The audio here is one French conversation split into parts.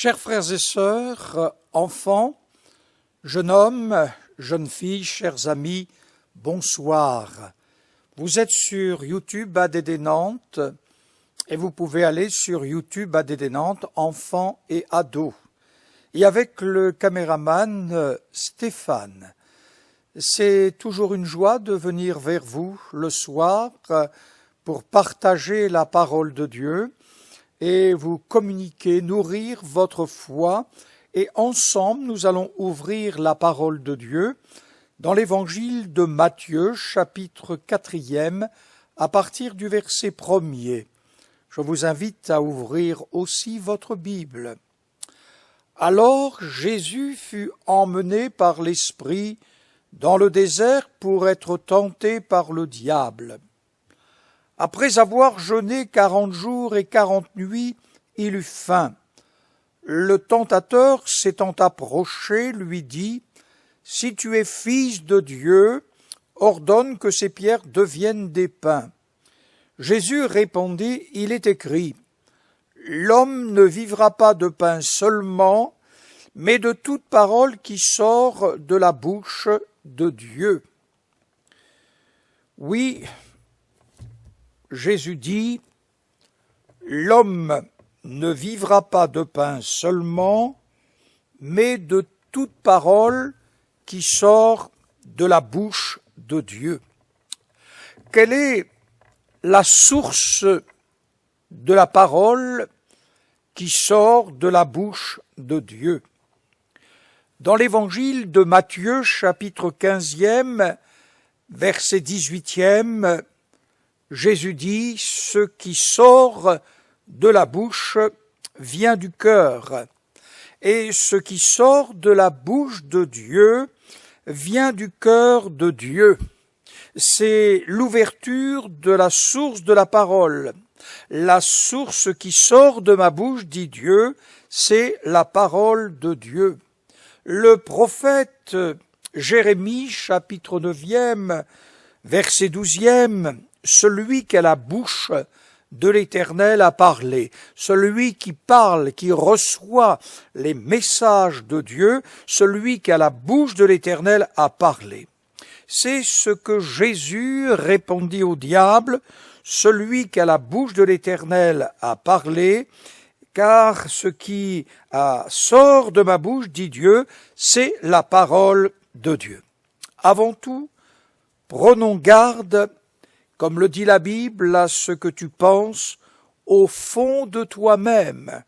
Chers frères et sœurs, enfants, jeunes hommes, jeunes filles, chers amis, bonsoir. Vous êtes sur YouTube ADD Nantes et vous pouvez aller sur YouTube ADD Nantes, enfants et ados. Et avec le caméraman Stéphane. C'est toujours une joie de venir vers vous le soir pour partager la parole de Dieu et vous communiquer, nourrir votre foi. Et ensemble, nous allons ouvrir la parole de Dieu dans l'évangile de Matthieu, chapitre 4, à partir du verset 1er. Je vous invite à ouvrir aussi votre Bible. Alors Jésus fut emmené par l'Esprit dans le désert pour être tenté par le diable. Après avoir jeûné 40 jours et 40 nuits, il eut faim. Le tentateur, s'étant approché, lui dit, « Si tu es fils de Dieu, ordonne que ces pierres deviennent des pains. » Jésus répondit, « Il est écrit, « L'homme ne vivra pas de pain seulement, mais de toute parole qui sort de la bouche de Dieu. » Oui, Jésus dit, « L'homme ne vivra pas de pain seulement, mais de toute parole qui sort de la bouche de Dieu. » Quelle est la source de la parole qui sort de la bouche de Dieu? Dans l'évangile de Matthieu, chapitre 15, verset 18, Jésus dit, « Ce qui sort de la bouche vient du cœur, et ce qui sort de la bouche de Dieu vient du cœur de Dieu. » C'est l'ouverture de la source de la parole. La source qui sort de ma bouche, dit Dieu, c'est la parole de Dieu. Le prophète Jérémie, chapitre 9, verset 12, celui qui a la bouche de l'Éternel a parlé. Celui qui parle, qui reçoit les messages de Dieu, celui qui a la bouche de l'Éternel a parlé. C'est ce que Jésus répondit au diable, celui qui a la bouche de l'Éternel a parlé, car ce qui sort de ma bouche, dit Dieu, c'est la parole de Dieu. Avant tout, prenons garde, comme le dit la Bible, à ce que tu penses au fond de toi-même,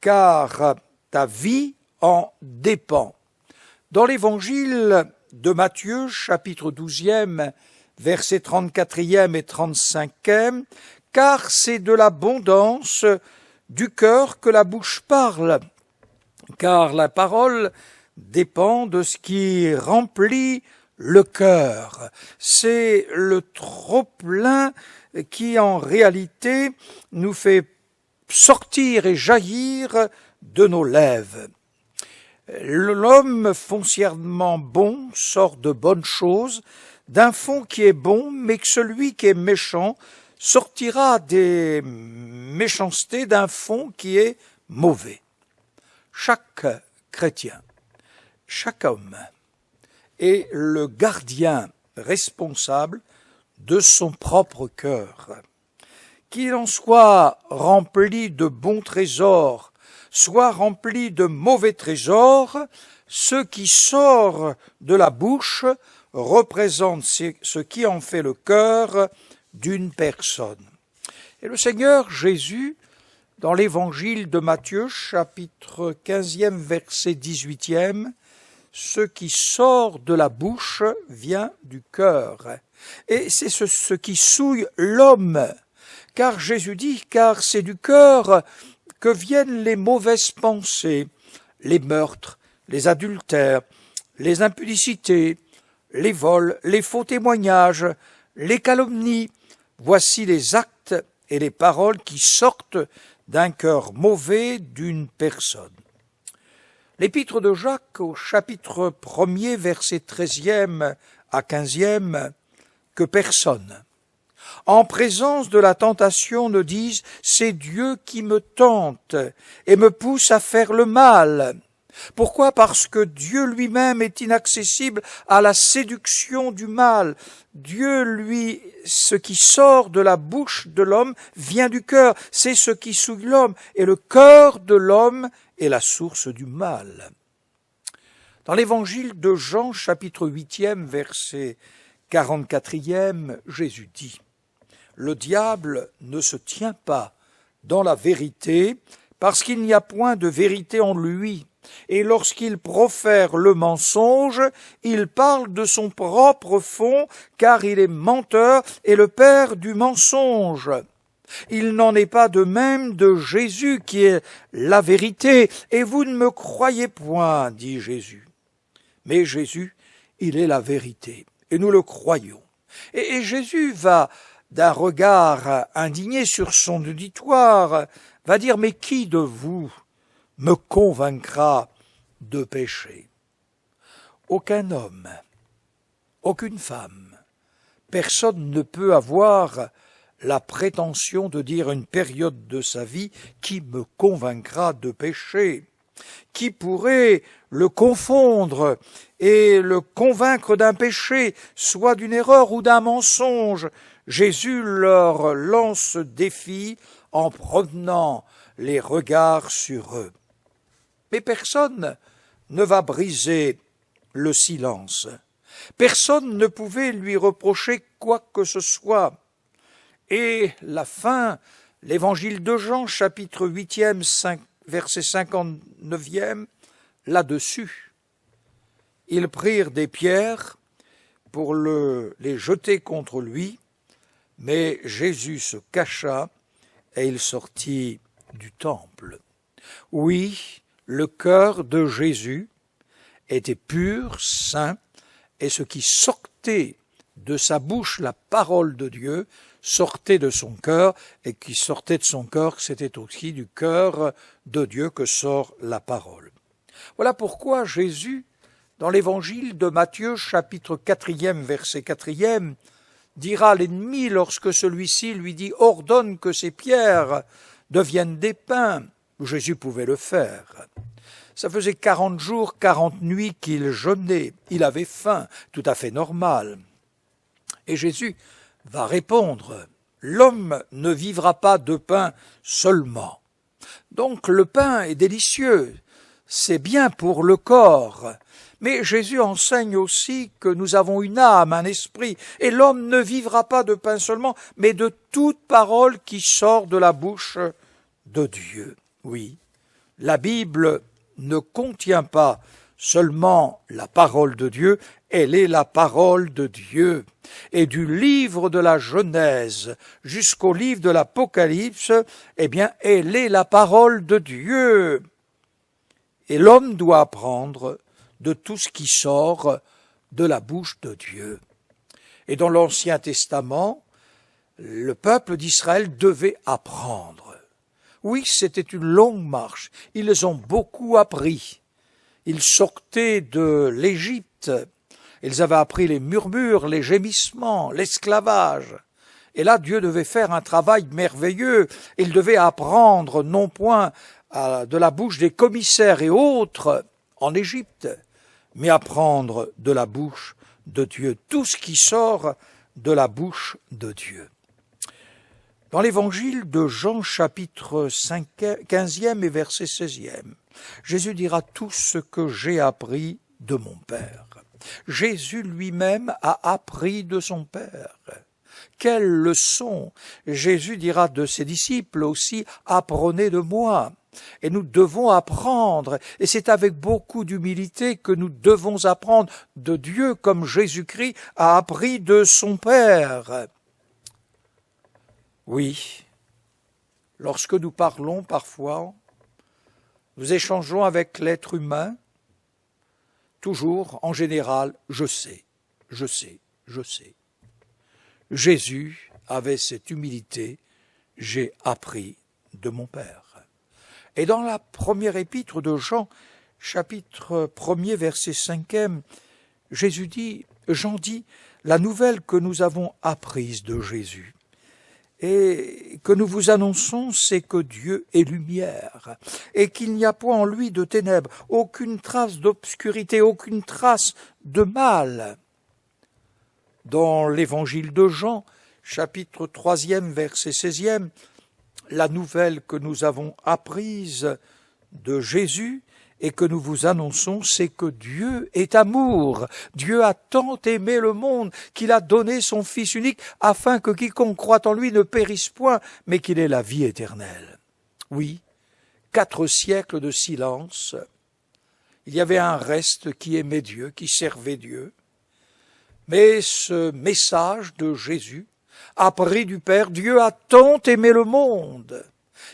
car ta vie en dépend. Dans l'évangile de Matthieu, chapitre 12, versets 34 et 35, car c'est de l'abondance du cœur que la bouche parle, car la parole dépend de ce qui remplit le cœur. C'est le trop-plein qui, en réalité, nous fait sortir et jaillir de nos lèvres. L'homme foncièrement bon sort de bonnes choses, d'un fond qui est bon, mais que celui qui est méchant sortira des méchancetés d'un fond qui est mauvais. Chaque chrétien, chaque homme est le gardien responsable de son propre cœur. Qu'il en soit rempli de bons trésors, soit rempli de mauvais trésors, ce qui sort de la bouche représente ce qui en fait le cœur d'une personne. Et le Seigneur Jésus, dans l'évangile de Matthieu, chapitre 15, verset 18, ce qui sort de la bouche vient du cœur. Et c'est ce qui souille l'homme. Car Jésus dit, car c'est du cœur que viennent les mauvaises pensées, les meurtres, les adultères, les impudicités, les vols, les faux témoignages, les calomnies. Voici les actes et les paroles qui sortent d'un cœur mauvais d'une personne. L'épître de Jacques, au chapitre 1er, verset 13 à 15, que personne, en présence de la tentation, ne disent « c'est Dieu qui me tente et me pousse à faire le mal ». Pourquoi? Parce que Dieu lui-même est inaccessible à la séduction du mal. Dieu, lui, ce qui sort de la bouche de l'homme vient du cœur. C'est ce qui souille l'homme. Et le cœur de l'homme est la source du mal. Dans l'évangile de Jean, chapitre 8e, verset 44e, Jésus dit « Le diable ne se tient pas dans la vérité, parce qu'il n'y a point de vérité en lui. Et lorsqu'il profère le mensonge, il parle de son propre fond, car il est menteur et le père du mensonge. Il n'en est pas de même de Jésus qui est la vérité, et vous ne me croyez point, dit Jésus. Mais Jésus, il est la vérité, et nous le croyons. Et Jésus va, d'un regard indigné sur son auditoire, va dire « Mais qui de vous me convaincra de péché ?» Aucun homme, aucune femme, personne ne peut avoir la prétention de dire à une période de sa vie « Qui me convaincra de péché ?» Qui pourrait le confondre et le convaincre d'un péché, soit d'une erreur ou d'un mensonge? Jésus leur lance ce défi en promenant les regards sur eux. Mais personne ne va briser le silence. Personne ne pouvait lui reprocher quoi que ce soit. Et la fin, l'évangile de Jean, chapitre 8e, verset 59e, là-dessus. Ils prirent des pierres pour les jeter contre lui, mais Jésus se cacha et il sortit du temple. Oui, le cœur de Jésus était pur, saint, et ce qui sortait de sa bouche, la parole de Dieu, sortait de son cœur, et qui sortait de son cœur, c'était aussi du cœur de Dieu que sort la parole. Voilà pourquoi Jésus, dans l'évangile de Matthieu, chapitre 4e, verset 4e, dira à l'ennemi lorsque celui-ci lui dit « Ordonne que ces pierres deviennent des pains ». Jésus pouvait le faire. Ça faisait 40 jours, 40 nuits qu'il jeûnait. Il avait faim, tout à fait normal. Et Jésus va répondre « L'homme ne vivra pas de pain seulement ». Donc le pain est délicieux, c'est bien pour le corps. Mais Jésus enseigne aussi que nous avons une âme, un esprit, et l'homme ne vivra pas de pain seulement, mais de toute parole qui sort de la bouche de Dieu. Oui, la Bible ne contient pas seulement la parole de Dieu, elle est la parole de Dieu. Et du livre de la Genèse jusqu'au livre de l'Apocalypse, eh bien, elle est la parole de Dieu. Et l'homme doit apprendre de tout ce qui sort de la bouche de Dieu. Et dans l'Ancien Testament, le peuple d'Israël devait apprendre. Oui, c'était une longue marche. Ils ont beaucoup appris. Ils sortaient de l'Égypte. Ils avaient appris les murmures, les gémissements, l'esclavage. Et là, Dieu devait faire un travail merveilleux. Il devait apprendre non point de la bouche des commissaires et autres en Égypte, mais apprendre de la bouche de Dieu, tout ce qui sort de la bouche de Dieu. Dans l'évangile de Jean, chapitre 15e et verset 16e, Jésus dira tout ce que j'ai appris de mon Père. Jésus lui-même a appris de son Père. Quelle leçon! Jésus dira de ses disciples aussi, apprenez de moi. Et nous devons apprendre, et c'est avec beaucoup d'humilité que nous devons apprendre de Dieu comme Jésus-Christ a appris de son Père. Oui, lorsque nous parlons parfois, nous échangeons avec l'être humain, toujours, en général, je sais, je sais, je sais. Jésus avait cette humilité, j'ai appris de mon Père. Et dans la première épître de Jean, chapitre 1er, verset 5e, Jésus dit Jean dit la nouvelle que nous avons apprise de Jésus et que nous vous annonçons, c'est que Dieu est lumière et qu'il n'y a point en lui de ténèbres, aucune trace d'obscurité, aucune trace de mal. Dans l'évangile de Jean, chapitre 3, verset 16, la nouvelle que nous avons apprise de Jésus et que nous vous annonçons, c'est que Dieu est amour. Dieu a tant aimé le monde qu'il a donné son Fils unique afin que quiconque croit en lui ne périsse point, mais qu'il ait la vie éternelle. Oui, 4 siècles de silence. Il y avait un reste qui aimait Dieu, qui servait Dieu. Mais ce message de Jésus appris du Père, Dieu a tant aimé le monde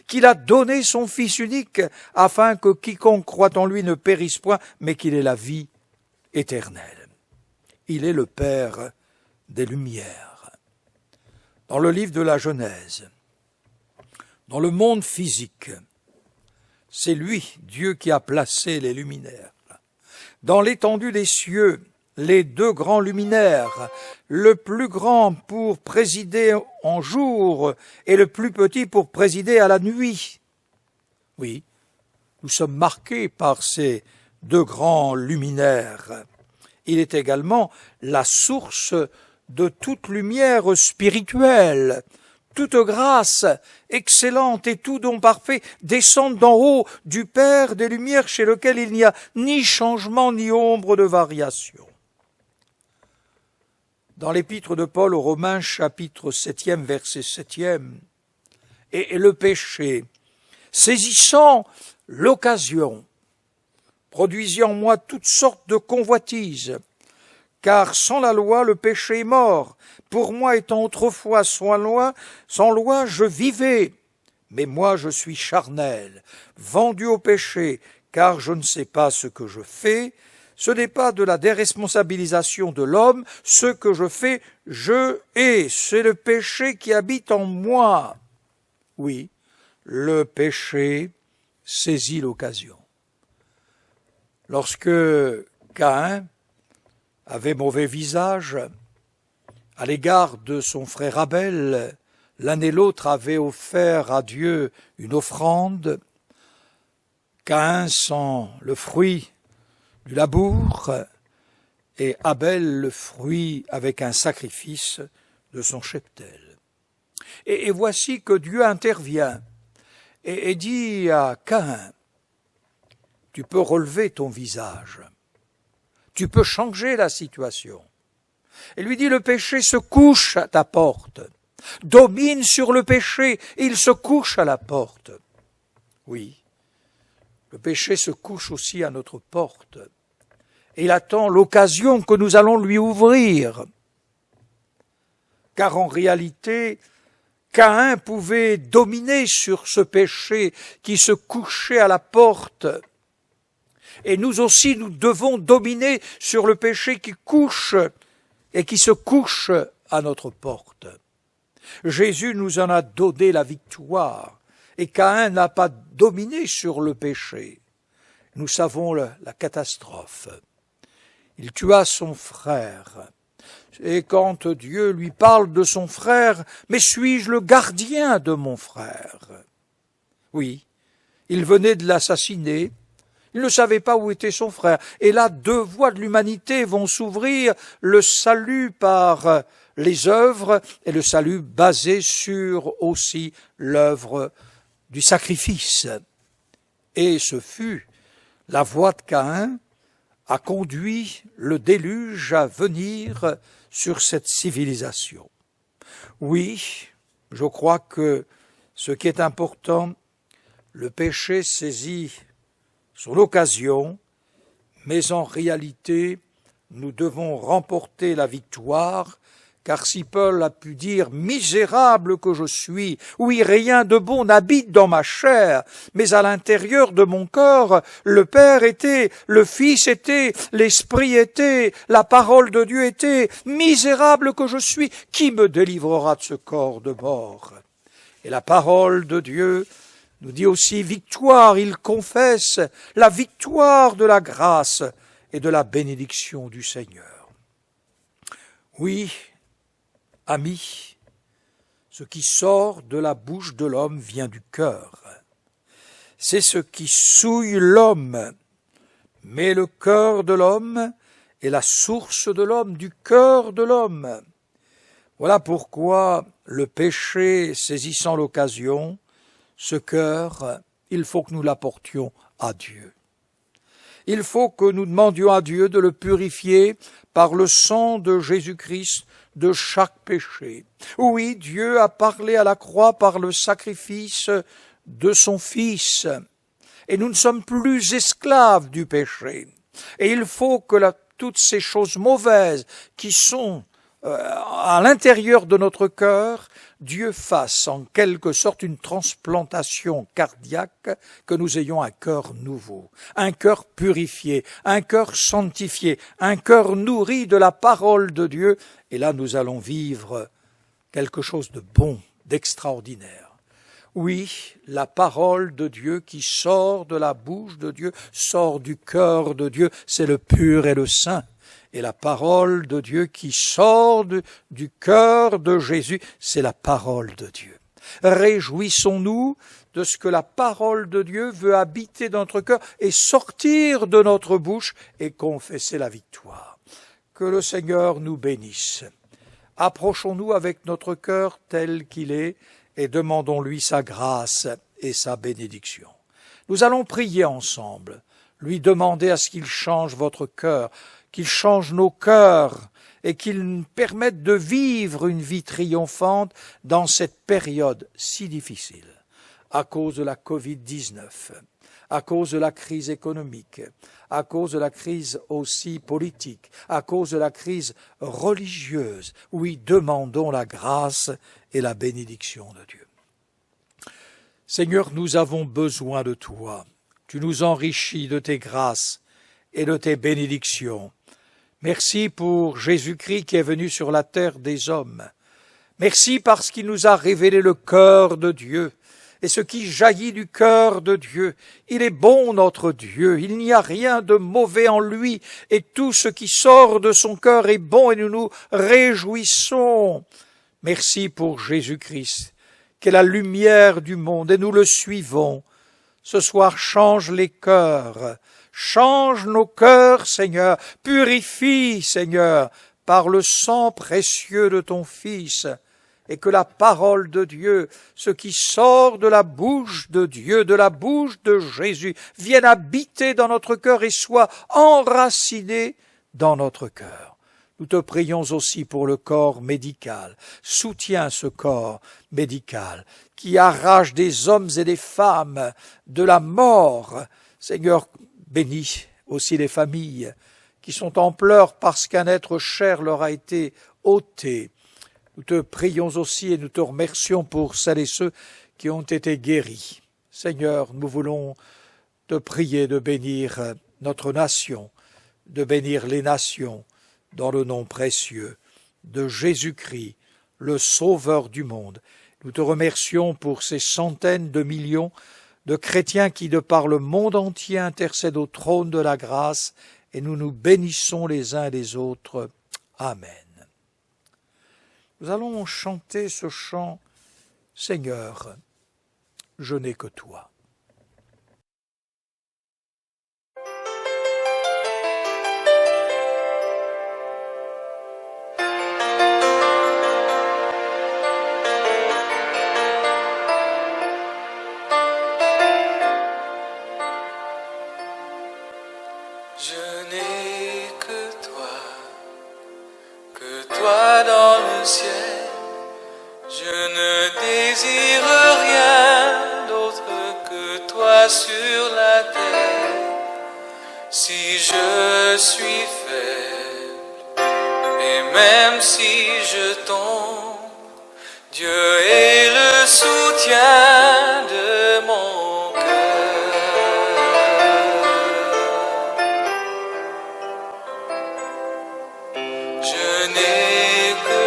qu'il a donné son Fils unique, afin que quiconque croit en lui ne périsse point, mais qu'il ait la vie éternelle. Il est le Père des Lumières. Dans le livre de la Genèse, dans le monde physique, c'est lui, Dieu, qui a placé les luminaires. Dans l'étendue des cieux, les 2 grands luminaires, le plus grand pour présider en jour et le plus petit pour présider à la nuit. Oui, nous sommes marqués par ces 2 grands luminaires. Il est également la source de toute lumière spirituelle. Toute grâce excellente et tout don parfait descendent d'en haut du Père des Lumières, chez lequel il n'y a ni changement ni ombre de variation. Dans l'épître de Paul aux Romains, chapitre 7, verset 7, et le péché, saisissant l'occasion, produisit en moi toutes sortes de convoitises, car sans la loi, le péché est mort. Pour moi, étant autrefois sans loi, je vivais, mais moi je suis charnel, vendu au péché, car je ne sais pas ce que je fais. Ce n'est pas de la déresponsabilisation de l'homme, ce que je fais, je hais. C'est le péché qui habite en moi. Oui, le péché saisit l'occasion. Lorsque Caïn avait mauvais visage à l'égard de son frère Abel, l'un et l'autre avaient offert à Dieu une offrande. Caïn sent le fruit du labour, et Abel le fruit avec un sacrifice de son cheptel. Et voici que Dieu intervient et dit à Caïn, tu peux relever ton visage, tu peux changer la situation. Et lui dit, le péché se couche à ta porte, domine sur le péché, et il se couche à la porte. Oui, le péché se couche aussi à notre porte. Il attend l'occasion que nous allons lui ouvrir. Car en réalité, Caïn pouvait dominer sur ce péché qui se couchait à la porte. Et nous aussi, nous devons dominer sur le péché qui couche et qui se couche à notre porte. Jésus nous en a donné la victoire, et Caïn n'a pas dominé sur le péché. Nous savons la catastrophe. Il tua son frère. Et quand Dieu lui parle de son frère, « Mais suis-je le gardien de mon frère ?» Oui, il venait de l'assassiner. Il ne savait pas où était son frère. Et là, 2 voies de l'humanité vont s'ouvrir, le salut par les œuvres et le salut basé sur aussi l'œuvre du sacrifice. Et ce fut la voie de Caïn a conduit le déluge à venir sur cette civilisation. Oui, je crois que ce qui est important, le péché saisit son occasion, mais en réalité, nous devons remporter la victoire, car si Paul a pu dire « misérable que je suis », oui, rien de bon n'habite dans ma chair, mais à l'intérieur de mon corps, le Père était, le Fils était, l'Esprit était, la parole de Dieu était, misérable que je suis, qui me délivrera de ce corps de mort? Et la parole de Dieu nous dit aussi victoire, il confesse la victoire de la grâce et de la bénédiction du Seigneur. Oui, amis, ce qui sort de la bouche de l'homme vient du cœur. C'est ce qui souille l'homme, mais le cœur de l'homme est la source de l'homme, du cœur de l'homme. Voilà pourquoi le péché saisissant l'occasion, ce cœur, il faut que nous l'apportions à Dieu. Il faut que nous demandions à Dieu de le purifier par le sang de Jésus-Christ de chaque péché. Oui, Dieu a parlé à la croix par le sacrifice de son Fils. Et nous ne sommes plus esclaves du péché. Et il faut que toutes ces choses mauvaises qui sont à l'intérieur de notre cœur, Dieu fasse en quelque sorte une transplantation cardiaque, que nous ayons un cœur nouveau, un cœur purifié, un cœur sanctifié, un cœur nourri de la parole de Dieu. Et là, nous allons vivre quelque chose de bon, d'extraordinaire. Oui, la parole de Dieu qui sort de la bouche de Dieu, sort du cœur de Dieu, c'est le pur et le saint. Et la parole de Dieu qui sort du cœur de Jésus, c'est la parole de Dieu. Réjouissons-nous de ce que la parole de Dieu veut habiter dans notre cœur et sortir de notre bouche et confesser la victoire. Que le Seigneur nous bénisse. Approchons-nous avec notre cœur tel qu'il est et demandons-lui sa grâce et sa bénédiction. Nous allons prier ensemble, lui demander à ce qu'il change votre cœur, qu'il change nos cœurs et qu'il nous permette de vivre une vie triomphante dans cette période si difficile, à cause de la Covid-19, à cause de la crise économique, à cause de la crise aussi politique, à cause de la crise religieuse. Oui, demandons la grâce et la bénédiction de Dieu. Seigneur, nous avons besoin de toi. Tu nous enrichis de tes grâces et de tes bénédictions. Merci pour Jésus-Christ qui est venu sur la terre des hommes. Merci parce qu'il nous a révélé le cœur de Dieu et ce qui jaillit du cœur de Dieu. Il est bon, notre Dieu, il n'y a rien de mauvais en lui et tout ce qui sort de son cœur est bon et nous nous réjouissons. Merci pour Jésus-Christ, qui est la lumière du monde et nous le suivons. Ce soir, change les cœurs. Change nos cœurs, Seigneur, purifie, Seigneur, par le sang précieux de ton Fils, et que la parole de Dieu, ce qui sort de la bouche de Dieu, de la bouche de Jésus, vienne habiter dans notre cœur et soit enraciné dans notre cœur. Nous te prions aussi pour le corps médical. Soutiens ce corps médical qui arrache des hommes et des femmes de la mort. Seigneur, bénis aussi les familles qui sont en pleurs parce qu'un être cher leur a été ôté. Nous te prions aussi et nous te remercions pour celles et ceux qui ont été guéris. Seigneur, nous voulons te prier de bénir notre nation, de bénir les nations, dans le nom précieux de Jésus-Christ, le Sauveur du monde. Nous te remercions pour ces centaines de millions de chrétiens qui, de par le monde entier, intercèdent au trône de la grâce, et nous nous bénissons les uns et les autres. Amen. Nous allons chanter ce chant « Seigneur, je n'ai que toi ». Je n'ai que toi dans le ciel. Je ne désire rien d'autre que toi sur la terre. Si je suis faible et même si je tombe, Dieu est le soutien de mon cœur. Je n'ai que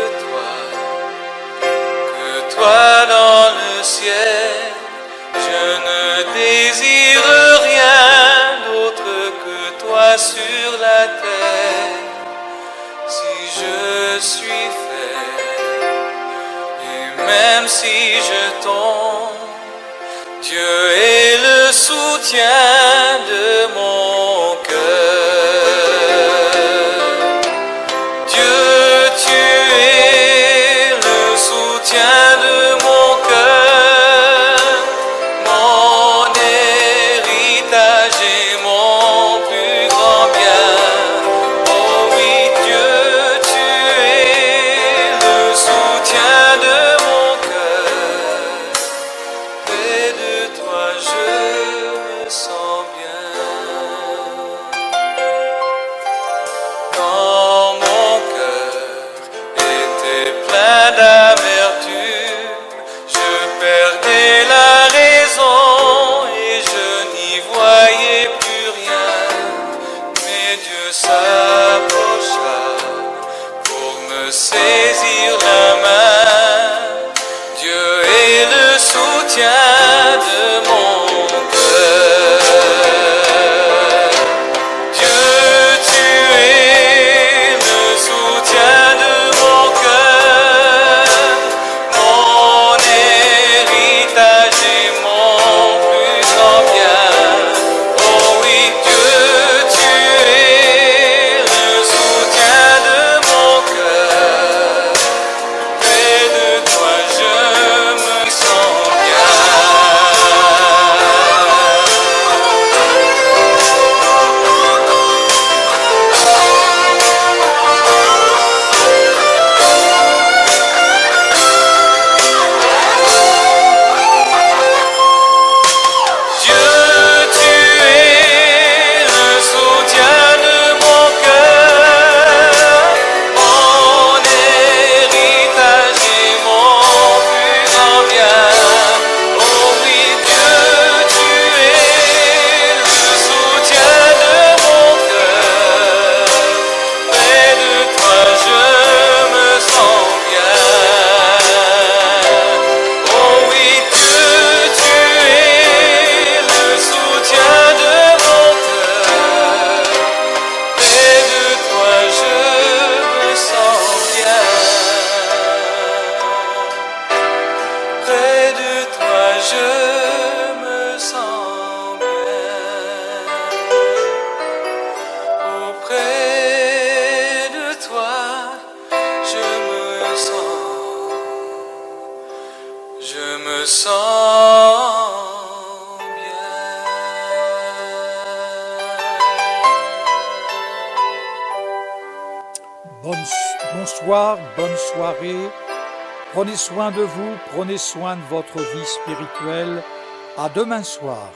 toi dans le ciel. Je ne désire rien d'autre que toi sur la terre. Si je suis fait. Et même si je tombe, Dieu est le soutien de mon cœur. Dieu, tu es le soutien de mon cœur, mon héritage et mon plus grand bien. Oh oui, Dieu, tu es le soutien de mon cœur. Près de toi, je me sens bien. Quand mon cœur était plein d'amertume, je perdais la raison et je n'y voyais plus rien. Mais Dieu s'approcha pour me saisir la main. Dieu est le soutien de mon cœur. Dieu, tu es le soutien de mon cœur, mon héritage et mon plus grand bien. Oh oui, Dieu, tu es le soutien de mon cœur. Près de toi, je me sens bien. Dieu, tu es le soutien de mon cœur, mon héritage et mon plus grand bien. Oh oui, Dieu, tu es le soutien de mon cœur. Près de toi, je me sens bien. Oh oui, Dieu, tu es le soutien de mon cœur. Près de toi, je me sens bien. Près de toi, je me sens bien. Auprès de toi, je me sens bien. Bonsoir, bonne soirée. Prenez soin de vous, prenez soin de votre vie spirituelle. À demain soir.